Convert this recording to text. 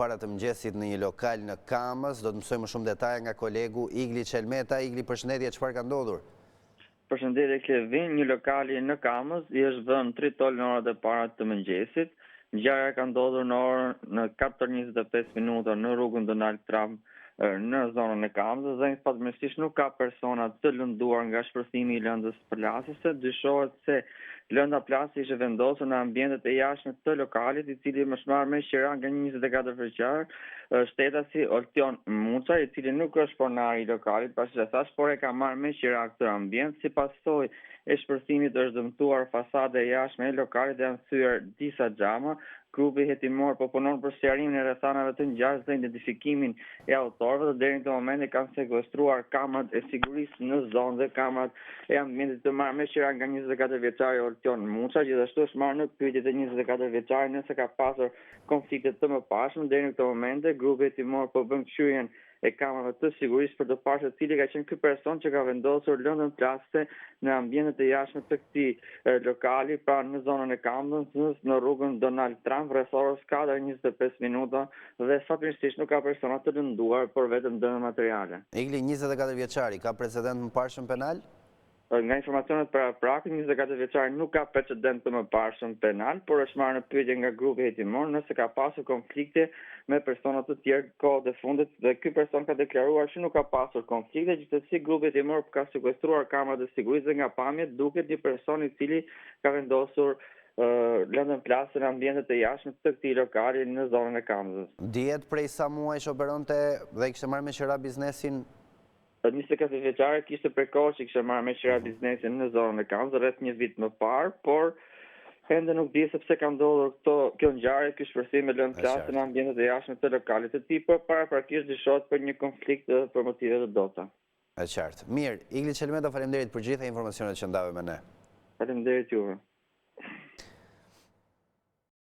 Para të mëngjesit në një lokal në Kamës, do të mësojmë shumë detaje nga kolegu Igli Qelmeta. Igli, përshëndetje, çfarë ka ndodhur? Përshëndetje Klevin, një lokali në Kamës i është vënë 3 tol në orët e para të mëngjesit. Ngjarja ka ndodhur në 4:25 minuta në rrugën Donald Trump në zonën e Kamës dhe fatmirësisht nuk ka persona të lënduar nga shpërthimi i lëndës plasëse. Dyshohet se lënda plasi ishte vendosur në ambientet e jashtme të lokalit, i cili mëshmar me qira nga një 24 vjeçar, shtetasi Oltion Muça, i cili nuk është pronari i lokalit, pasi që thash, por e ka marrë me qira këtë ambient. Si pasojë e shpërthimit është dëmtuar fasada e jashtme e lokalit dhe janë thyer disa xhama. Grupi hetimor po punon për sqarimin e rrethanave të ngjarjes dhe identifikimin e autorëve dhe deri në këtë moment kanë sekuestruar kamerat e sigurisë në zonë dhe kamerat e ambientit të marrë me qira nga 24 vjeçari Oltion Muça. Gjithashtu është marrë në pyetje të 24 vjeçari nëse ka pasur konflikte të mëparshme. Deri në këtë moment grupi hetimor po bën këshyrjen e kamerave të sigurisë për të parë se cili ka qenë ky person që ka vendosur lëndën plase në ambientet e jashtme të këtij lokali, pra në zonën e Kamës, në rrugën Donald Trump, rreth orës 4:25 minuta dhe fatmirësisht nuk ka persona të lënduar, por vetëm dëme materiale. Igli, 24 vjeçari, ka precedent mëparshëm penal? Nga informacionet paraprakë, 24 vjeçari nuk ka precedent të mëparshëm penal, por është marrë në pyetje nga grupi hetimor nëse ka pasur konflikte me persona të tjerë kohët e fundit dhe ky person ka deklaruar që nuk ka pasur konflikte. Gjithsesi grupi hetimor ka sekuestruar kamerat e sigurisë dhe nga pamjet duket një person i cili ka vendosur lëndën plase në ambientet e jashtme të këtij lokali në zonën e Kamës. Dihet prej sa muajsh operonte dhe kishte marrë me qira biznesin? 24 vjeçare kishte përkohë që kishte marrë me qira biznesin në zonën e Kamës rreth një vit më parë, por ende nuk di sepse ka ndodhur kjo ngjarje, ky shpërthim me lëndë plase në ambientet e jashtme të lokalit të tij, por paraprakisht dyshohet për një konflikt për motive të dota. Është qartë. Mirë, Igli Qelmeta, faleminderit për gjitha informacionet që ndave me ne. Faleminderit juve.